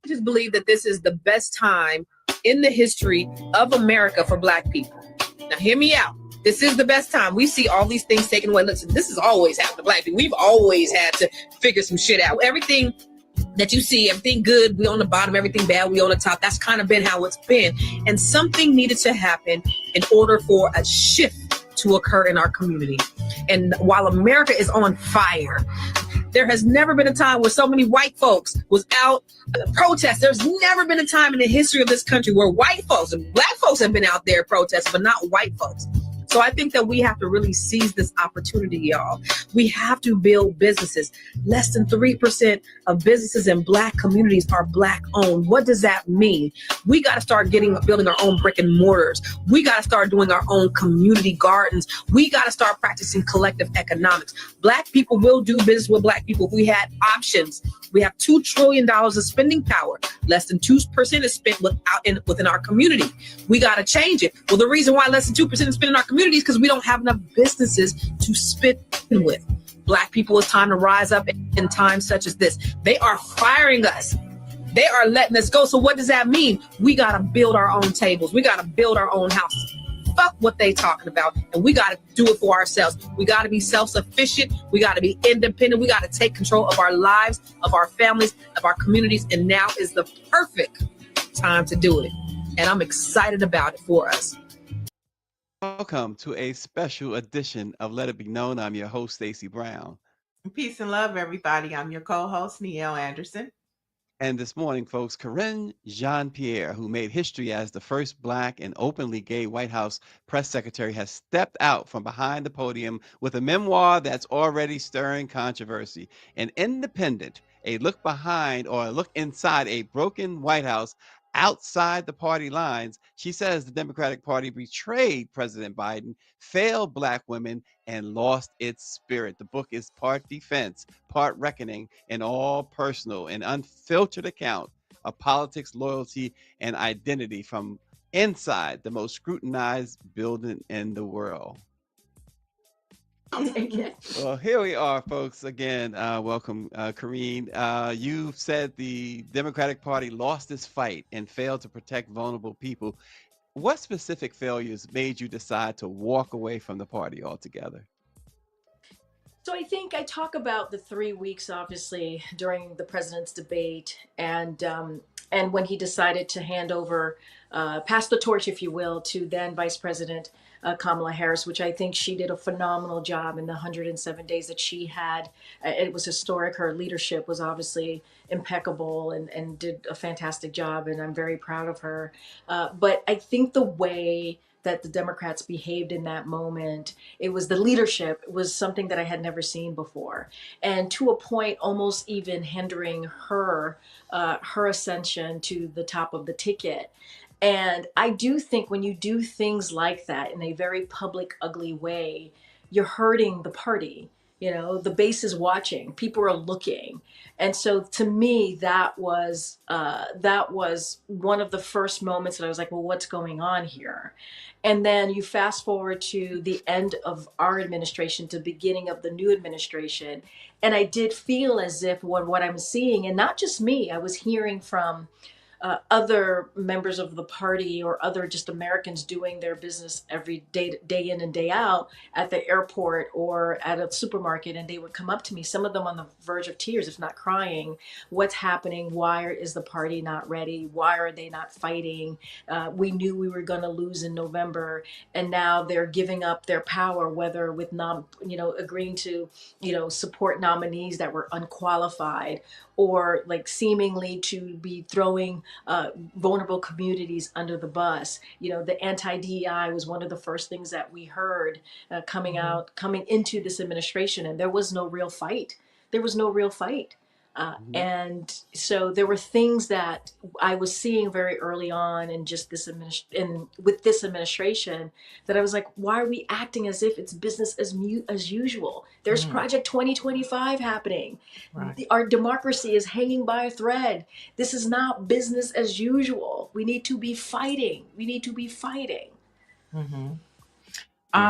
just believe that this is the best time in the history of America for Black people. Now, hear me out. This is the best time. We see all these things taken away. Listen, this has always happened to Black people. We've always had to figure some shit out. Everything that you see, everything good, we on the bottom, everything bad, we on the top. That's kind of been how it's been. And something needed to happen in order for a shift to occur in our community. And while America is on fire, there has never been a time where so many white folks was out protest. There's never been a time in the history of this country where white folks and Black folks have been out there protesting, but not white folks. So I think that we have to really seize this opportunity, y'all. We have to build businesses. Less than 3% of businesses in Black communities are Black owned. What does that mean? We got to start building our own brick and mortars. We got to start doing our own community gardens. We got to start practicing collective economics. Black people will do business with Black people if we had options. We have $2 trillion of spending power. Less than 2% is spent within our community. We got to change it. Well, the reason why less than 2% is spent in our community is because we don't have enough businesses to spit with. Black people, it's time to rise up in times such as this. They are firing us. They are letting us go. So what does that mean? We got to build our own tables. We got to build our own houses. Fuck what they talking about. And we got to do it for ourselves. We got to be self-sufficient. We got to be independent. We got to take control of our lives, of our families, of our communities. And now is the perfect time to do it. And I'm excited about it for us. Welcome to a special edition of Let It Be Known. I'm your host, Stacey Brown. Peace and love, everybody. I'm your co-host, Neil Anderson. And this morning, folks, Karine Jean-Pierre, who made history as the first Black and openly gay White House press secretary, has stepped out from behind the podium with a memoir that's already stirring controversy. An Independent, a look behind or a look inside a broken White House outside the party lines. She says the Democratic Party betrayed President Biden, failed Black women, and lost its spirit. The book is part defense, part reckoning, and all personal and unfiltered account of politics, loyalty, and identity from inside the most scrutinized building in the world. Well, here we are, folks. Again, welcome, Karine. You said the Democratic Party lost this fight and failed to protect vulnerable people. What specific failures made you decide to walk away from the party altogether? So I think I talk about the 3 weeks, obviously, during the president's debate, and when he decided to hand over, pass the torch, if you will, to then Vice President Kamala Harris, which I think she did a phenomenal job in the 107 days that she had. It was historic. Her leadership was obviously impeccable and did a fantastic job, and I'm very proud of her. But I think the way that the Democrats behaved in that moment, it was the leadership, was something that I had never seen before. And to a point, almost even hindering her ascension to the top of the ticket. And I do think when you do things like that in a very public, ugly way, you're hurting the party. You know, the base is watching, people are looking. And so to me, that was one of the first moments that I was like, well, what's going on here? And then you fast forward to the end of our administration, to the beginning of the new administration. And I did feel as if what I'm seeing, and not just me, I was hearing from other members of the party or other just Americans doing their business every day in and day out at the airport or at a supermarket, and they would come up to me, some of them on the verge of tears, if not crying. What's happening? Why is the party not ready? Why are they not fighting? We knew we were going to lose in November, and now they're giving up their power, whether with agreeing to support nominees that were unqualified, or like seemingly to be throwing vulnerable communities under the bus. The anti-DEI was one of the first things that we heard coming into this administration, and there was no real fight. And so there were things that I was seeing very early on in just with this administration, that I was like, why are we acting as if it's business as usual? There's Project 2025 happening. Right. Our democracy is hanging by a thread. This is not business as usual. We need to be fighting.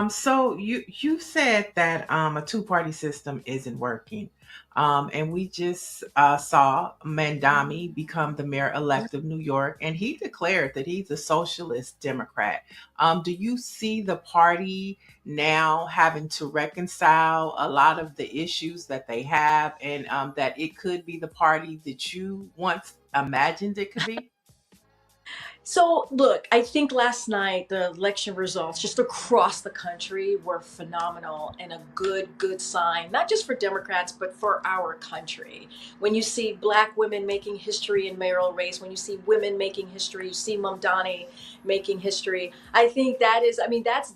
So you said that a two-party system isn't working. And we just saw Mandami become the mayor-elect of New York, and he declared that he's a socialist Democrat. Do you see the party now having to reconcile a lot of the issues that they have, and that it could be the party that you once imagined it could be? So, look, I think last night the election results just across the country were phenomenal and a good sign, not just for Democrats, but for our country. When you see Black women making history in mayoral race, when you see women making history, you see Mamdani making history. I think that is, I mean, that's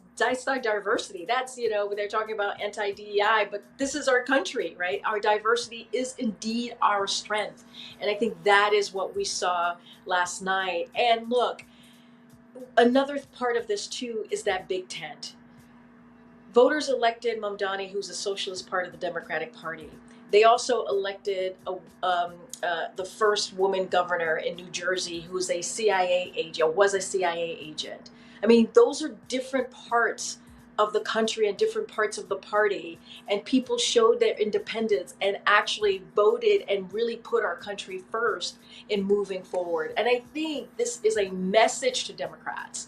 our diversity. That's, when they're talking about anti DEI, but this is our country, right? Our diversity is indeed our strength. And I think that is what we saw last night. And look, another part of this too is that big tent. Voters elected Mamdani, who's a socialist part of the Democratic Party. They also elected the first woman governor in New Jersey, who was a CIA agent, was a CIA agent. I mean, those are different parts of the country and different parts of the party, and people showed their independence and actually voted and really put our country first in moving forward. And I think this is a message to Democrats,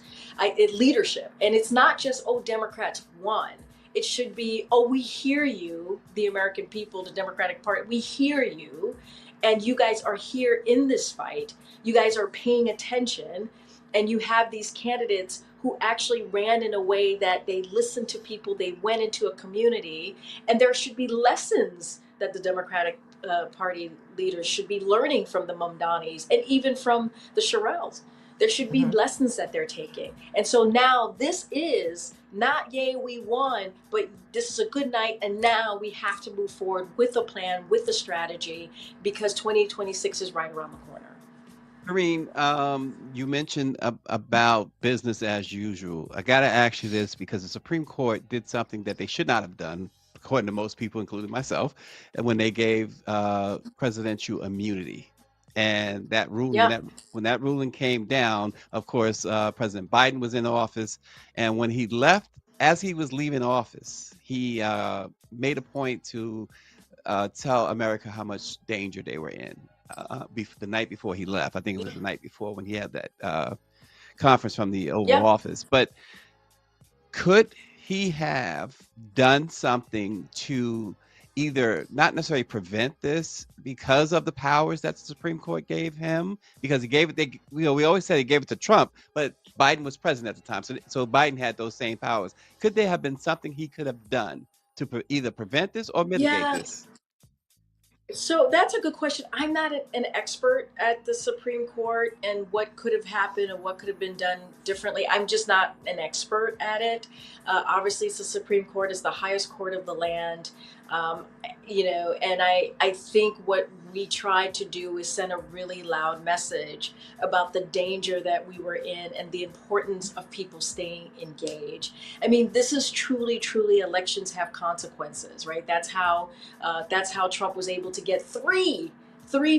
leadership. And it's not just, oh, Democrats won. It should be, oh, we hear you, the American people, the Democratic Party, we hear you, and you guys are here in this fight. You guys are paying attention, and you have these candidates who actually ran in a way that they listened to people, they went into a community, and there should be lessons that the Democratic Party leaders should be learning from the Mamdanis and even from the Shirelles. There should be lessons that they're taking. And so now this is not, yay, we won, but this is a good night. And now we have to move forward with a plan, with a strategy, because 2026 is right around the corner. Karine, you mentioned about business as usual. I got to ask you this because the Supreme Court did something that they should not have done, according to most people, including myself, when they gave presidential immunity. And that ruling, when that ruling came down, of course, President Biden was in office, and when he left, as he was leaving office, he made a point to tell America how much danger they were in. The night before he left, I think it was the night before when he had that conference from the Oval Office. But could he have done something to either not necessarily prevent this because of the powers that the Supreme Court gave him? Because he gave it, we always said he gave it to Trump, but Biden was president at the time, so Biden had those same powers. Could there have been something he could have done to either prevent this or mitigate this? So that's a good question. I'm not an expert at the Supreme Court and what could have happened and what could have been done differently. I'm just not an expert at it. Obviously, it's the Supreme Court is the highest court of the land. And I think what we tried to do is send a really loud message about the danger that we were in and the importance of people staying engaged. I mean, this is truly elections have consequences, right? That's how Trump was able to get three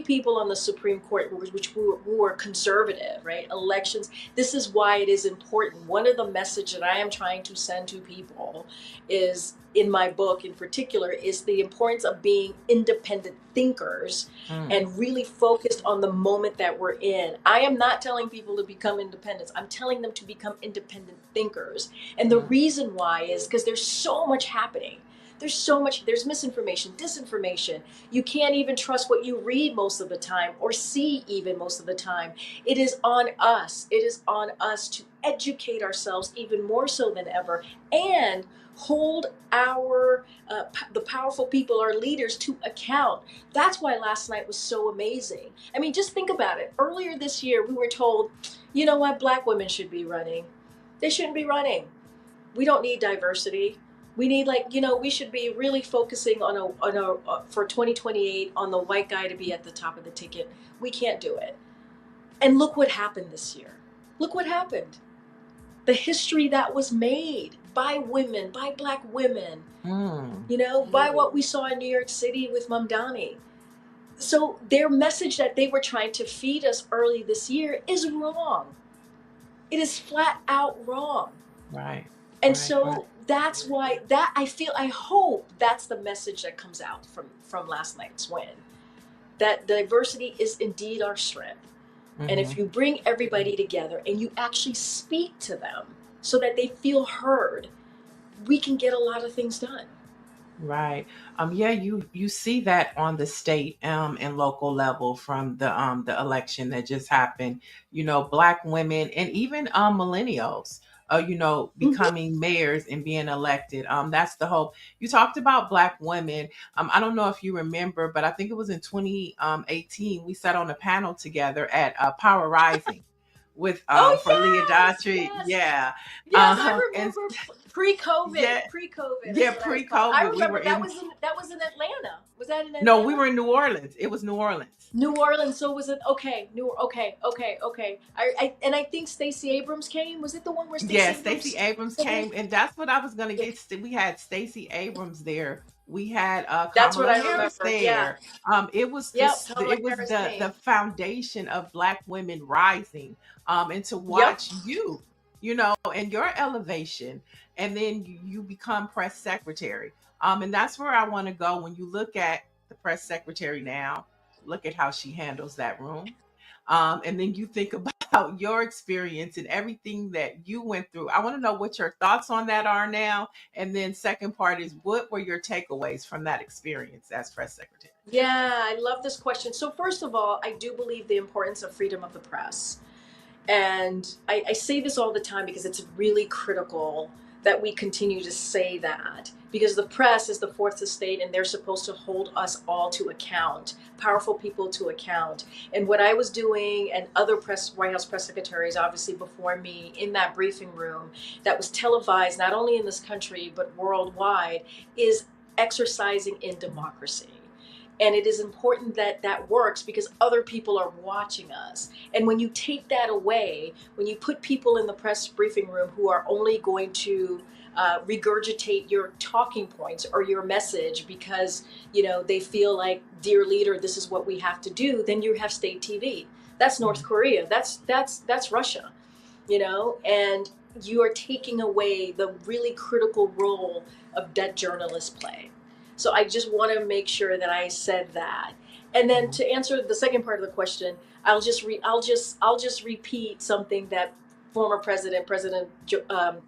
people on the Supreme Court, who were conservative, right? Elections. This is why it is important. One of the messages that I am trying to send to people is, in my book in particular, is the importance of being independent thinkers and really focused on the moment that we're in. I am not telling people to become independents. I'm telling them to become independent thinkers. And the reason why is because there's so much happening. There's misinformation, disinformation. You can't even trust what you read most of the time or see even most of the time. It is on us. It is on us to educate ourselves even more so than ever and hold the powerful people, our leaders, to account. That's why last night was so amazing. I mean, just think about it. Earlier this year, we were told, you know what, Black women should be running. They shouldn't be running. We don't need diversity. We need, we should be really focusing for 2028 on the white guy to be at the top of the ticket. We can't do it. And look what happened this year. Look what happened. The history that was made by women, by Black women, by what we saw in New York City with Mamdani. So their message that they were trying to feed us early this year is wrong. It is flat out wrong. Right. And so that's why that I hope that's the message that comes out from last night's win. That diversity is indeed our strength. And if Hmm. you bring everybody together and you actually speak to them so that they feel heard, we can get a lot of things done. Right. Yeah, you see that on the state and local level from the election that just happened. Black women and even millennials Mhm. becoming mayors and being elected. That's the hope. You talked about black women. I don't know if you remember, but I think it was in 2018 we sat on a panel together at Power Rising with Oh for Leah yes, Daughtry. yes, Yeah. yes. I And remember pre-COVID. yeah, Pre-COVID is yeah, what I recall. I pre-COVID we were remember that in. was in Atlanta. Was that in No, we Atlanta? were in New Orleans. It was New Orleans. New Orleans. So was it okay? Okay. I think Stacey Abrams came. Was it the one where Yeah, Stacey Stacey Abrams Abrams came? came, and that's what I was going to Yeah, get to. We had Stacey Abrams there. We had that's what Kamala I Harris remember. Yeah. there. It was Yep. this. Kamala It was Harris the came. foundation of Black women rising. And to Yep. watch you, and your elevation, and then you become press secretary. And that's where I want to go. When you look at the press secretary now, look at how she handles that room. And then you think about your experience and everything that you went through. I want to know what your thoughts on that are now. And then second part is, what were your takeaways from that experience as press secretary? Yeah, I love this question. So first of all, I do believe the importance of freedom of the press. And I say this all the time because it's really critical that we continue to say that because the press is the fourth estate and they're supposed to hold us all to account, powerful people to account. And what I was doing and other White House press secretaries, obviously before me, in that briefing room that was televised not only in this country but worldwide, is exercising in democracy. And it is important that that works because other people are watching us. And when you take that away, when you put people in the press briefing room who are only going to regurgitate your talking points or your message because they feel like, dear leader, this is what we have to do, then you have state TV. That's North Mhm. Korea. That's Russia. And you are taking away the really critical role of that journalists play. So I just want to make sure that I said that. And then Mhm. to answer the second part of the question, I'll just repeat something that former President Barack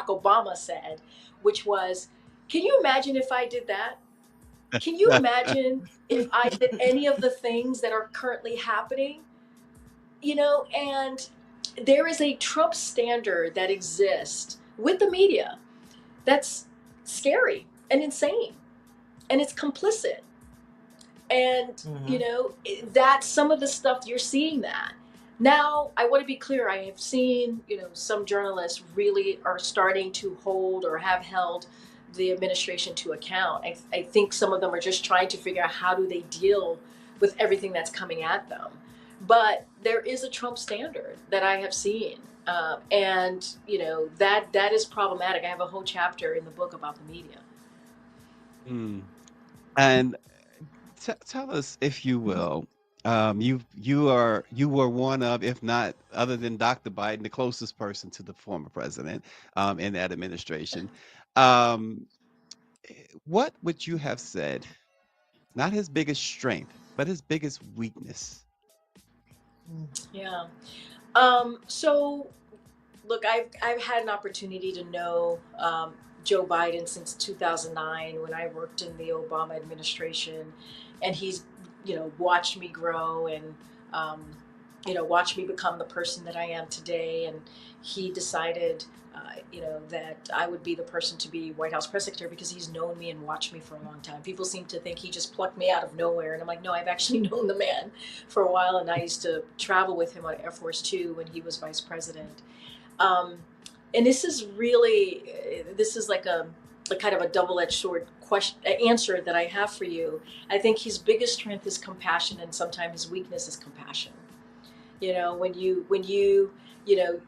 Obama said, which was, "Can you imagine if I did that? Can you imagine if I did any of the things that are currently happening?" And there is a Trump standard that exists with the media that's scary and insane, and it's complicit. And Mhm. that's some of the stuff you're seeing. That now, I want to be clear, I have seen some journalists really are starting to hold or have held the administration to account. I think some of them are just trying to figure out how do they deal with everything that's coming at them. But there is a Trump standard that I have seen, and that is problematic. I have a whole chapter in the book about the media. Mm. And tell us, if you will, you were one of, if not other than Dr. Biden, the closest person to the former president in that administration. Um, what would you have said? Not his biggest strength, but his biggest weakness. Yeah. So look, I've had an opportunity to know Joe Biden since 2009 when I worked in the Obama administration, and he's watched me grow and um, watched me become the person that I am today. And he decided. That I would be the person to be White House press secretary because he's known me and watched me for a long time. People seem to think he just plucked me out of nowhere, and I'm like, no, I've actually known the man for a while, and I used to travel with him on Air Force Two when he was vice president. Um, and this is like a kind of a double-edged sword answer that I have for you. I think his biggest strength is compassion, and sometimes his weakness is compassion. When you know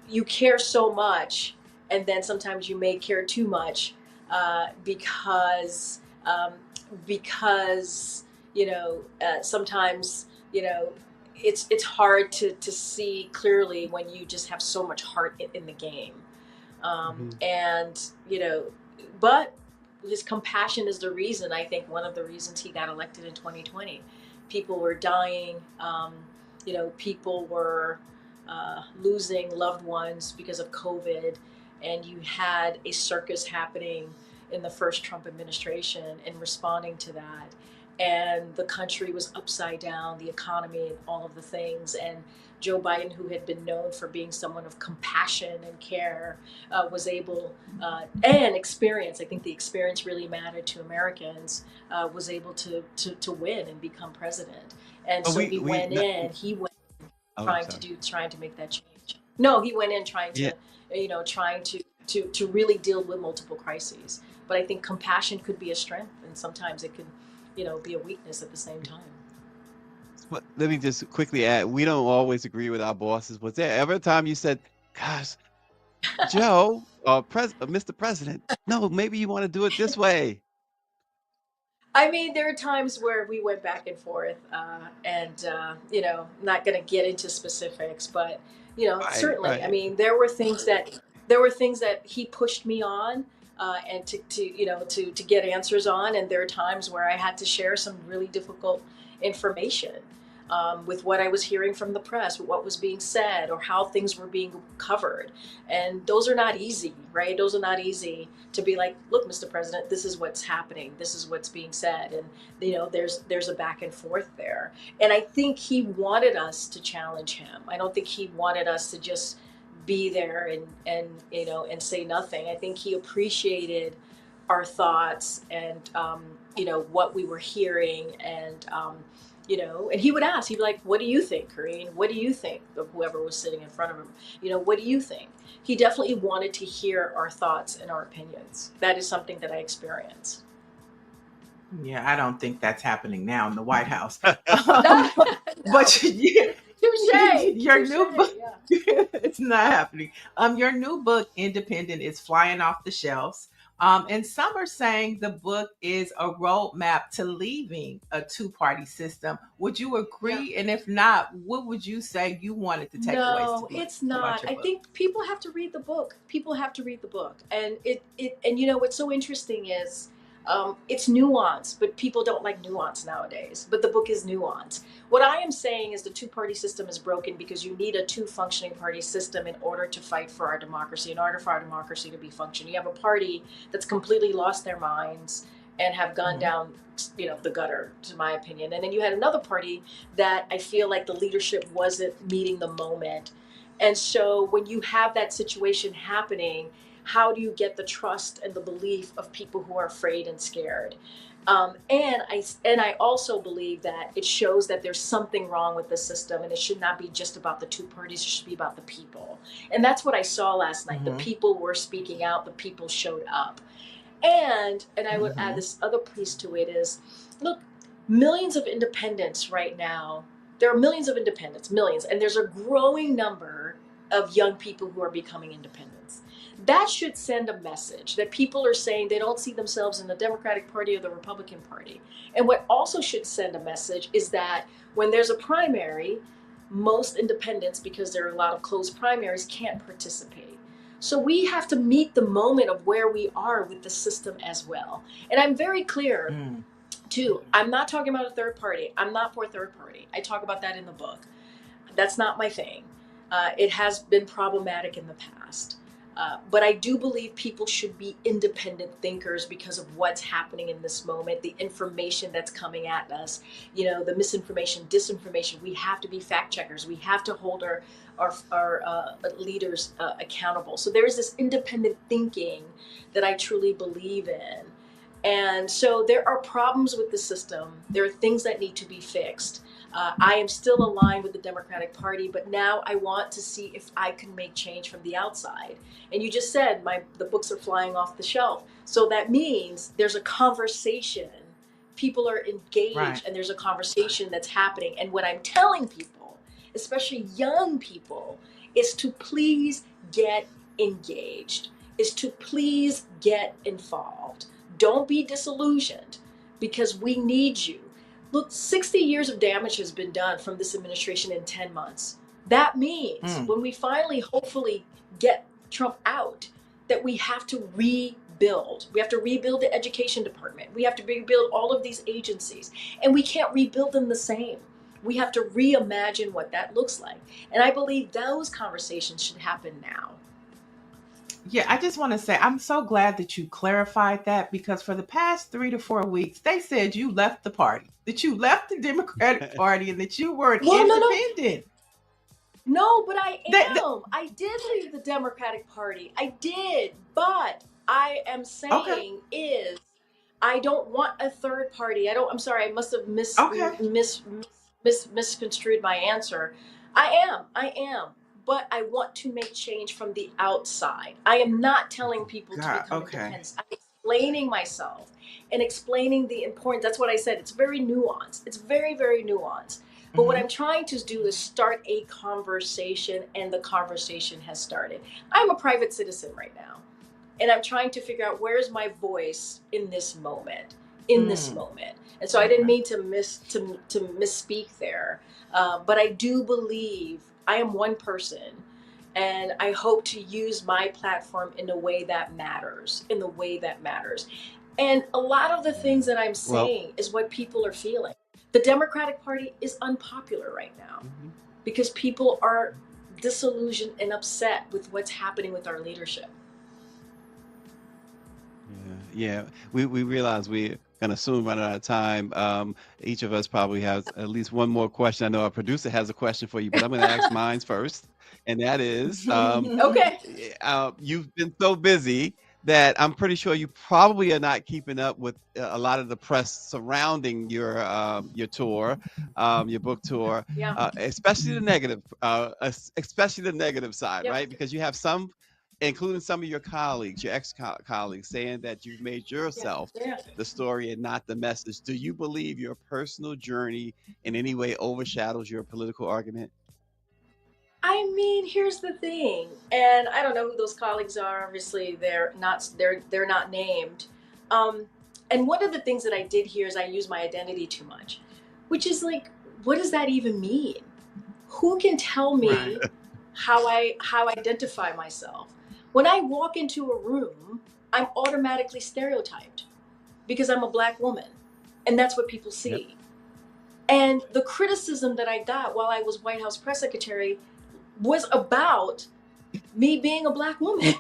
you care so much, and then sometimes you may care too much because sometimes it's hard to see clearly when you just have so much heart in the game. Mhm. And, but his compassion is the reason, I think, one of the reasons he got elected in 2020. People were dying. People were losing loved ones because of COVID. And you had a circus happening in the first Trump administration and responding to that. And the country was upside down, the economy and all of the things. And Joe Biden, who had been known for being someone of compassion and care, was able and experience. I think the experience really mattered to Americans. Was able to win and become president. And But so we he we went not, in. He went oh, I'm sorry. trying to make that change. No, he went in trying Yeah. to trying to really deal with multiple crises. But I think compassion could be a strength, and sometimes it could be a weakness at the same time. But let me just quickly add, we don't always agree with our bosses. Was there ever a time you said, "Gosh, Joe, or Mr. President, no, maybe you want to do it this way"? I mean, there are times where we went back and forth, and not going to get into specifics, but Right, certainly. I right. mean, there were things that he pushed me on, and to get answers on, and there are times where I had to share some really difficult information. With what I was hearing from the press, with what was being said, or how things were being covered. And those are not easy, right? Those are not easy to be like, look, Mr. President, this is what's happening. This is what's being said. And, there's a back and forth there. And I think he wanted us to challenge him. I don't think he wanted us to just be there and say nothing. I think he appreciated our thoughts and, what we were hearing and he would ask, he'd be like, what do you think, Karine? What do you think of whoever was sitting in front of him? What do you think? He definitely wanted to hear our thoughts and our opinions. That is something that I experienced. Yeah, I don't think that's happening now in the White House. No. But your Touche, new book, yeah. it's not happening. Your new book, Independent, is flying off the shelves. And some are saying the book is a roadmap to leaving a two-party system. Would you agree? Yeah. And if not, what would you say you wanted the takeaways to No, be it's about not. your I book? think people have to read the book. People have to read the book. And and what's so interesting is it's nuance, but people don't like nuance nowadays. But the book is nuance. What I am saying is the two-party system is broken because you need a two-functioning party system in order to fight for our democracy, in order for our democracy to be functioning. You have a party that's completely lost their minds and have gone Mhm. down the gutter, to my opinion. And then you had another party that I feel like the leadership wasn't meeting the moment. And so when you have that situation happening, how do you get the trust and the belief of people who are afraid and scared? And I also believe that it shows that there's something wrong with the system, and it should not be just about the two parties. It should be about the people, and that's what I saw last night. The Mhm. people were speaking out. The people showed up, and I would add Mhm. this other piece to it is, look, millions of independents right now. There are millions of independents, millions, and there's a growing number of young people who are becoming independents. That should send a message that people are saying they don't see themselves in the Democratic Party or the Republican Party. And what also should send a message is that when there's a primary, most independents, because there are a lot of closed primaries, can't participate. So we have to meet the moment of where we are with the system as well. And I'm very clear Mm. too. I'm not talking about a third party. I'm not for a third party. I talk about that in the book. That's not my thing. It has been problematic in the past. But I do believe people should be independent thinkers because of what's happening in this moment, the information that's coming at us, the misinformation, disinformation. We have to be fact checkers. We have to hold our leaders accountable. So there's this independent thinking that I truly believe in. And so there are problems with the system. There are things that need to be fixed. I am still aligned with the Democratic Party, but now I want to see if I can make change from the outside. And you just said the books are flying off the shelf. So that means there's a conversation. People are engaged, Right. and there's a conversation that's happening. And what I'm telling people, especially young people, is to please get engaged, is to please get involved. Don't be disillusioned, because we need you. Look, 60 years of damage has been done from this administration in 10 months. That means Mm. when we finally, hopefully, get Trump out, that we have to rebuild. We have to rebuild the education department. We have to rebuild all of these agencies, and we can't rebuild them the same. We have to reimagine what that looks like. And I believe those conversations should happen now. Yeah, I just want to say I'm so glad that you clarified that, because for the past 3 to 4 weeks, they said you left the party, that you left the Democratic Party, and that you were an Well, no, independent. no, but I That- am. I did leave the Democratic Party. I did. But I am Okay. saying is I don't want a third party. I'm sorry, I must have Okay. misconstrued my answer. I am. But I want to make change from the outside. I am not telling people to God, become okay. independent. I'm explaining myself and explaining the importance. That's what I said. It's very nuanced. It's very, very nuanced. But what Mhm. I'm trying to do is start a conversation, and the conversation has started. I'm a private citizen right now, and I'm trying to figure out where's my voice in this moment. And so I didn't mean to misspeak there, but I do believe I am one person, and I hope to use my platform in a way that matters. And a lot of the things that I'm Well, saying is what people are feeling. The Democratic Party is unpopular right now mhm. because people are disillusioned and upset with what's happening with our leadership. Yeah. We realize we're gonna soon run out of time. Each of us probably has at least one more question. I know our producer has a question for you, but I'm gonna ask mine first, and that is, Okay. you've been so busy that I'm pretty sure you probably are not keeping up with a lot of the press surrounding your tour, your book tour, Yeah. especially the negative side, Yep. right? Because you have some, including some of your colleagues, your ex-colleagues, saying that you've made yourself Yeah. the story and not the message. Do you believe your personal journey in any way overshadows your political argument? I mean, here's the thing, and I don't know who those colleagues are. Obviously, they're not named. Um, and one of the things that I did here is I use my identity too much, which is like, what does that even mean? Who can tell Right. me how I identify myself? When I walk into a room, I'm automatically stereotyped because I'm a Black woman, and that's what people Yep. see. And the criticism that I got while I was White House press secretary was about me being a Black woman.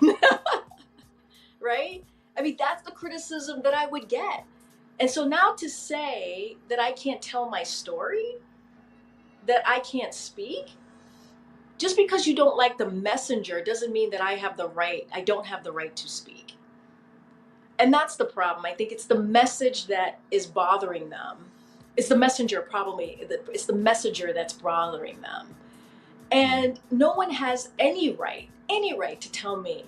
Right? I mean, that's the criticism that I would get. And so now to say that I can't tell my story, that I can't speak, just because you don't like the messenger doesn't mean that I don't have the right to speak. And that's the problem. I think it's the message that is bothering them. It's the messenger, probably. It's the messenger that's bothering them. And no one has any right to tell me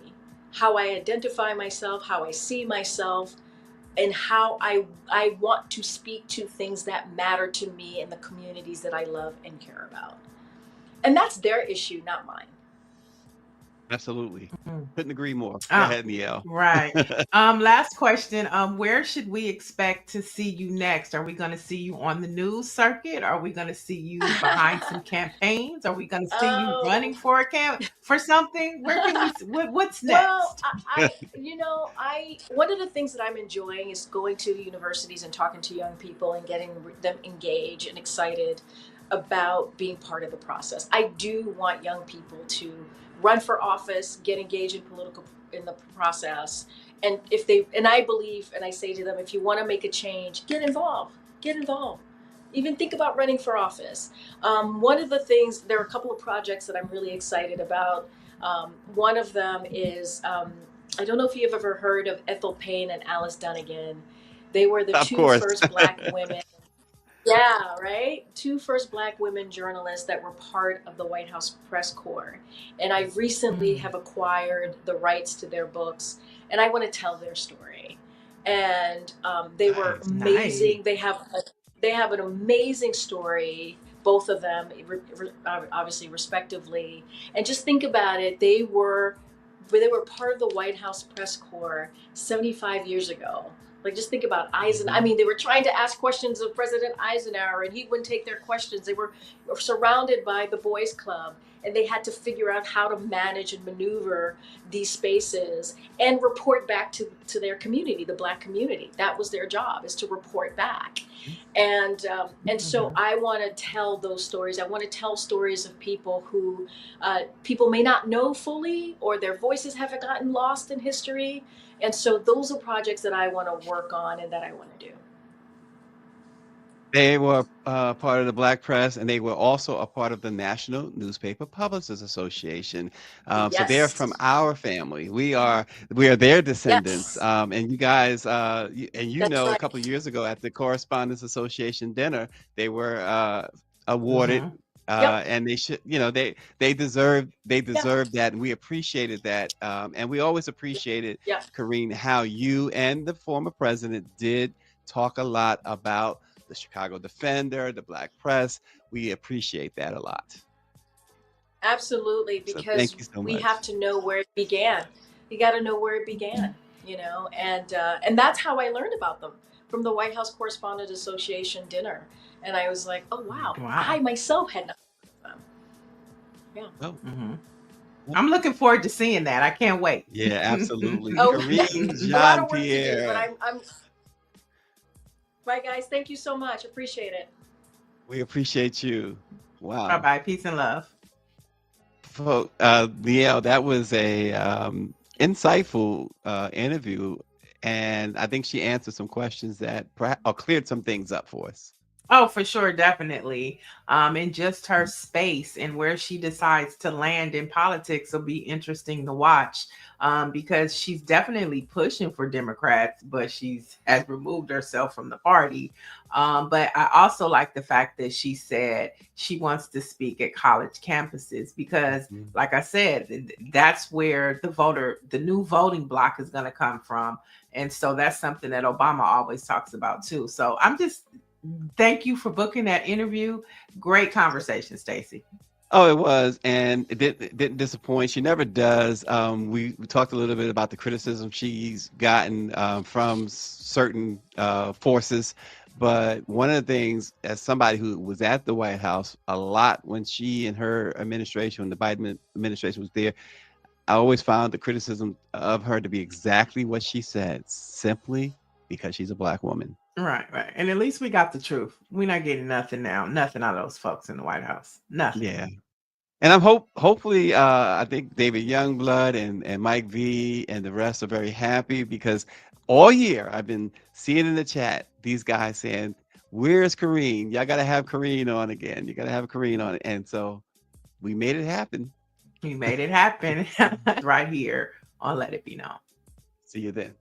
how I identify myself, how I see myself, and how I want to speak to things that matter to me and the communities that I love and care about. And that's their issue, not mine. Absolutely. Mhm. Couldn't agree more. Go Oh, ahead, Niel. right. Last question. Where should we expect to see you next? Are we going to see you on the news circuit? Are we going to see you behind some campaigns? Are we going to see you running for for something? Where can what's Well, next? one of the things that I'm enjoying is going to universities and talking to young people and getting them engaged and excited about being part of the process. I do want young people to run for office, get engaged in the process, and I believe, and I say to them, if you want to make a change, get involved. Even think about running for office. One of the things, there are a couple of projects that I'm really excited about. One of them is, I don't know if you've ever heard of Ethel Payne and Alice Dunnigan. They were the Of two course. first Black women. Yeah, right? Two first Black women journalists that were part of the White House press corps. And I recently have acquired the rights to their books, and I want to tell their story. And they were Nice. amazing. Nice. They have an amazing story, both of them, obviously respectively. And just think about it, they were part of the White House press corps 75 years ago. Like, just think about Eisenhower. I mean, they were trying to ask questions of President Eisenhower, and he wouldn't take their questions. They were surrounded by the boys' club, and they had to figure out how to manage and maneuver these spaces and report back to their community, the Black community. That was their job, is to report back. And so I want to tell those stories. I want to tell stories of people who people may not know fully, or their voices haven't gotten lost in history. And so those are projects that I want to work on and that I want to do. They were part of the Black press, and they were also a part of the National Newspaper Publishers Association. So they're from Yes. our family. We are their descendants. Yes. And you guys, That's a right. couple of years ago at the Correspondents Association dinner, they were awarded. Yep. And they should, they deserve that, and we appreciated that. And we always appreciated, Yeah. Karine, how you and the former president did talk a lot about the Chicago Defender, the Black press. We appreciate that a lot. Absolutely, So because thank you so we much. have to know where it began. You got to know where it began, and that's how I learned about them, from the White House Correspondent Association dinner. And I was like, oh wow, I myself had not heard of them. Yeah. Oh. I'm looking forward to seeing that. I can't wait. Yeah, absolutely. Oh, Karine a lot of work to do, Jean-Pierre. but I'm. Bye, guys. Thank you so much. Appreciate it. We appreciate you. Wow. Bye-bye. Peace and love. Yeah, that was a insightful interview, and I think she answered some questions that or cleared some things up for us. Oh, for sure, definitely. And just her space and where she decides to land in politics will be interesting to watch, because she's definitely pushing for Democrats, but has removed herself from the party. But I also like the fact that she said she wants to speak at college campuses, because, like I said, that's where the new voting block is going to come from. And so that's something that Obama always talks about too. So thank you for booking that interview. Great conversation, Stacey. Oh, it was, and it didn't disappoint. She never does. We talked a little bit about the criticism she's gotten from certain forces, but one of the things, as somebody who was at the White House a lot when she and her administration, when the Biden administration was there, I always found the criticism of her to be exactly what she said, simply because she's a Black woman. Right. And at least we got the truth. We're not getting nothing out of those folks in the White House. Nothing. Yeah. And I'm hopefully, I think David Youngblood and Mike V and the rest are very happy, because all year I've been seeing in the chat these guys saying, "Where's Karine? Y'all got to have Karine on again. You got to have Karine on it." And so we made it happen. We made it happen right here on Let It Be Known. See you then.